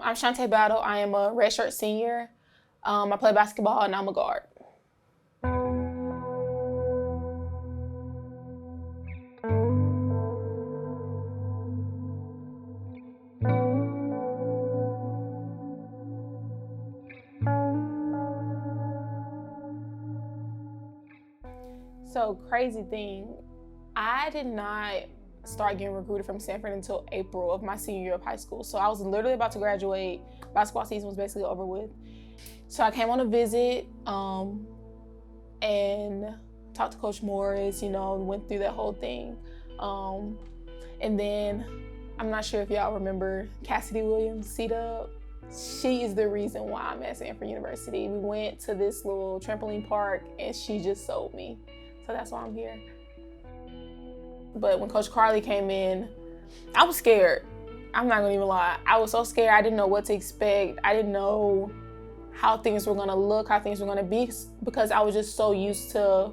I'm Shauntai Battle. I am a redshirt senior. I play basketball and I'm a guard. So crazy thing, I did not start getting recruited from Samford until April of my senior year of high school. So I was literally about to graduate. Basketball season was basically over with. So I came on a visit and talked to Coach Morris, went through that whole thing. And then, I'm not sure if y'all remember Cassidy Williams, C-Dub. She is the reason why I'm at Samford University. We went to this little trampoline park and she just sold me. So that's why I'm here. But when Coach Carly came in, I was scared. I'm not gonna even lie. I was so scared. I didn't know what to expect. I didn't know how things were gonna look, how things were gonna be, because I was just so used to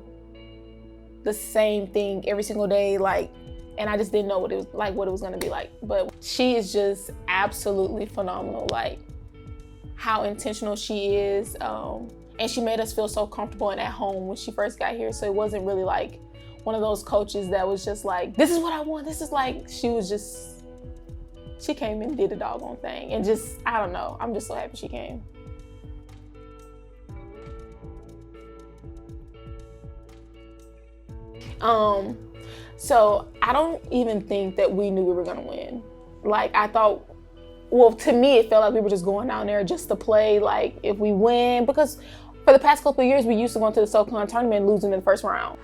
the same thing every single day, and I just didn't know what it was gonna be like. But she is just absolutely phenomenal, how intentional she is. And she made us feel so comfortable and at home when she first got here. So it wasn't really one of those coaches that was just this is what I want. This is she came and did the doggone thing. And I don't know, I'm just so happy she came. So I don't even think that we knew we were gonna win. I thought, well, to me, it felt like we were just going down there just to play, if we win, because for the past couple of years, we used to go into the SoCon tournament and losing in the first round.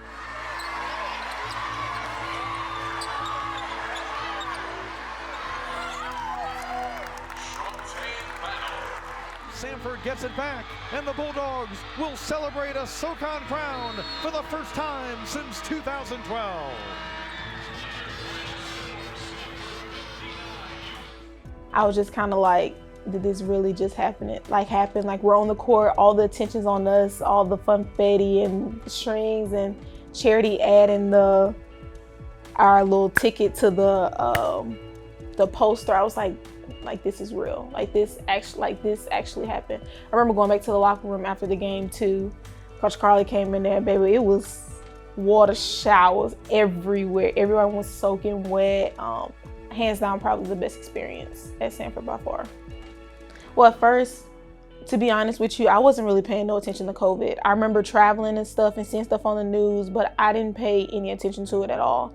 Samford gets it back, and the Bulldogs will celebrate a SoCon crown for the first time since 2012. I was just kind of did this really just happen? We're on the court, all the attention's on us, all the funfetti and strings and Charity adding our little ticket to the poster. I was like this is real. This actually happened. I remember going back to the locker room after the game too. Coach Carly came in there, baby. It was water showers everywhere. Everyone was soaking wet. Hands down, probably the best experience at Samford by far. Well, at first, to be honest with you, I wasn't really paying no attention to COVID. I remember traveling and stuff and seeing stuff on the news, but I didn't pay any attention to it at all.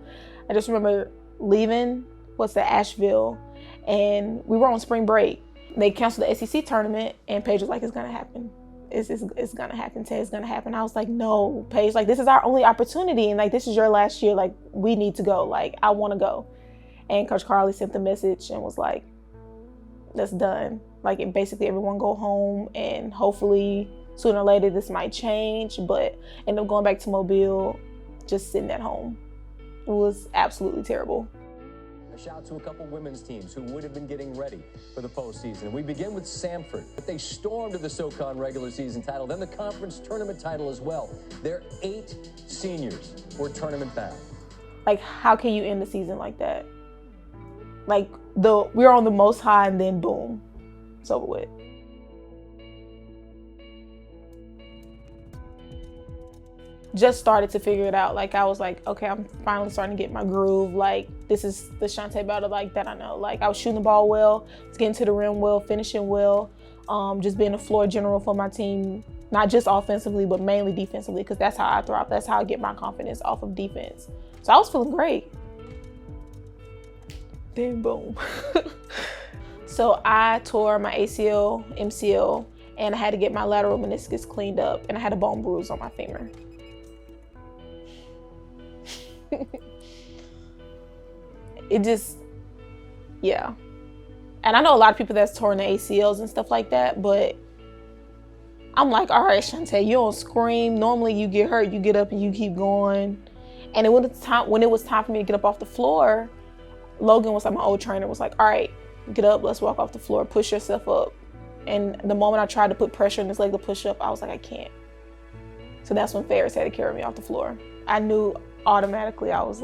I just remember leaving, to Asheville, and we were on spring break. They canceled the SEC tournament, and Paige was like, it's gonna happen. It's gonna happen, Tay, it's gonna happen. I was like, no, Paige, this is our only opportunity, and this is your last year, we need to go, I wanna go. And Coach Carly sent the message and was like, that's done. Basically everyone go home, and hopefully sooner or later this might change, but end up going back to Mobile, just sitting at home. It was absolutely terrible. A shout to a couple women's teams who would have been getting ready for the postseason. We begin with Samford. They stormed to the SoCon regular season title, then the conference tournament title as well. Their 8 seniors were tournament bound. How can you end the season like that? We were on the most high, and then boom, it's over with. Just started to figure it out. I was okay, I'm finally starting to get my groove. This is the Shauntai Battle that I know. I was shooting the ball well, was getting to the rim well, finishing well, just being a floor general for my team, not just offensively, but mainly defensively, because that's how I thrive. That's how I get my confidence, off of defense. So I was feeling great. Then boom. So I tore my ACL, MCL, and I had to get my lateral meniscus cleaned up, and I had a bone bruise on my femur. Yeah. And I know a lot of people that's torn the ACLs and stuff like that, but I'm all right, Shauntai, you don't scream. Normally you get hurt, you get up and you keep going. And when it was time for me to get up off the floor, Logan was my old trainer, was all right, get up, let's walk off the floor, push yourself up. And the moment I tried to put pressure on his leg to push up, I was I can't. So that's when Ferris had to carry me off the floor. I knew automatically, I was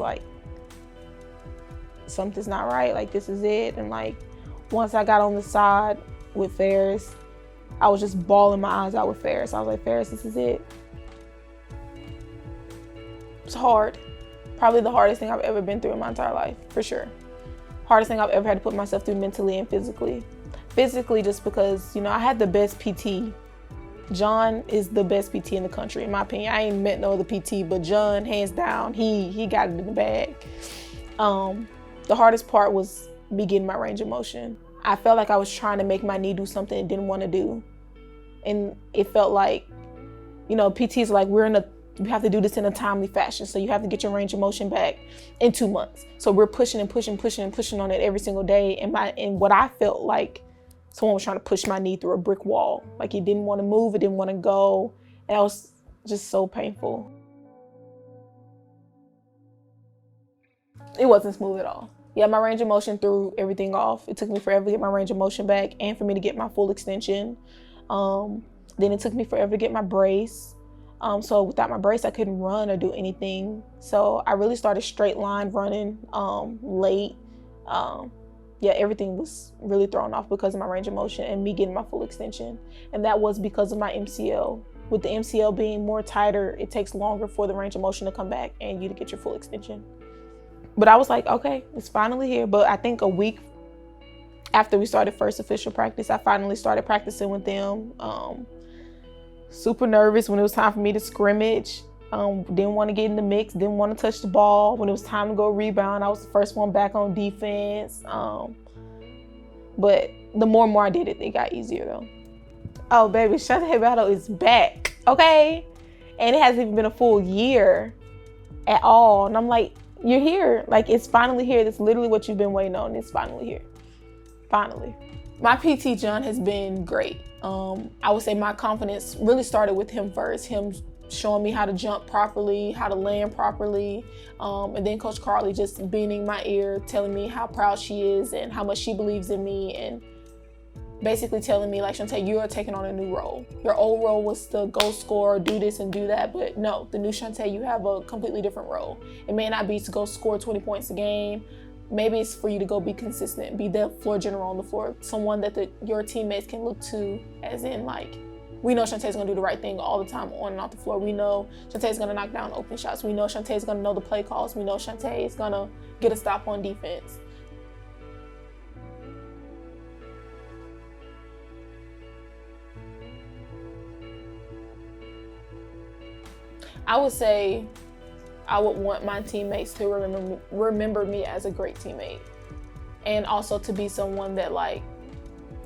something's not right, this is it. And once I got on the side, with Ferris. I was just bawling my eyes out with Ferris. I was like, Ferris, this is it. It's hard. Probably the hardest thing I've ever been through in my entire life, for sure. Hardest thing I've ever had to put myself through mentally and physically. Physically, just because, you know, I had the best PT. John is the best PT in the country, in my opinion. I ain't met no other PT, but John, hands down, he got it in the bag. The hardest part was me getting my range of motion. I felt like I was trying to make my knee do something it didn't want to do. And it felt like, you know, PTs are like, you have to do this in a timely fashion. So you have to get your range of motion back in 2 months. So we're pushing and pushing on it every single day. And what I felt like someone was trying to push my knee through a brick wall. Like it didn't want to move, it didn't want to go. And that was just so painful. It wasn't smooth at all. Yeah, my range of motion threw everything off. It took me forever to get my range of motion back and for me to get my full extension. Then it took me forever to get my brace. So without my brace, I couldn't run or do anything. So I really started straight line running late. Yeah, everything was really thrown off because of my range of motion and me getting my full extension. And that was because of my MCL. With the MCL being more tighter, it takes longer for the range of motion to come back and you to get your full extension. But I was like, okay, it's finally here. But I think a week after we started first official practice, I finally started practicing with them. Super nervous when it was time for me to scrimmage. Didn't want to get in the mix, didn't want to touch the ball. When it was time to go rebound, I was the first one back on defense. But the more and more I did it, it got easier though. Oh baby, Shauntai Battle is back, okay? And it hasn't even been a full year at all. And I'm like, you're here. Like, it's finally here. That's literally what you've been waiting on. It's finally here. Finally. My PT, John, has been great. I would say my confidence really started with him first. Him showing me how to jump properly, how to land properly. And then Coach Carly just being in my ear, telling me how proud she is and how much she believes in me. And basically telling me, like, Shauntai, you are taking on a new role. Your old role was to go score, do this and do that, but no, the new Shauntai, you have a completely different role. It may not be to go score 20 points a game. Maybe it's for you to go be consistent, be the floor general on the floor, someone that your teammates can look to, as in, like, we know Shauntai's gonna do the right thing all the time on and off the floor. We know Shauntai's gonna knock down open shots. We know Shauntai's gonna know the play calls. We know Shauntai is gonna get a stop on defense. I would say I would want my teammates to remember me as a great teammate, and also to be someone that, like,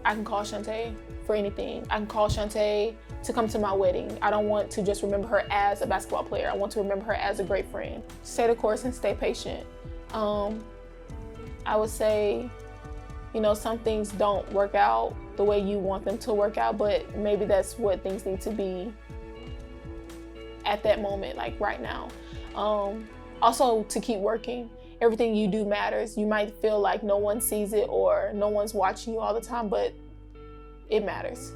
I can call Shauntai for anything. I can call Shauntai to come to my wedding. I don't want to just remember her as a basketball player. I want to remember her as a great friend. Stay the course and stay patient. I would say, you know, some things don't work out the way you want them to work out, but maybe that's what things need to be at that moment, like right now. Also, to keep working. Everything you do matters. You might feel like no one sees it or no one's watching you all the time, but it matters.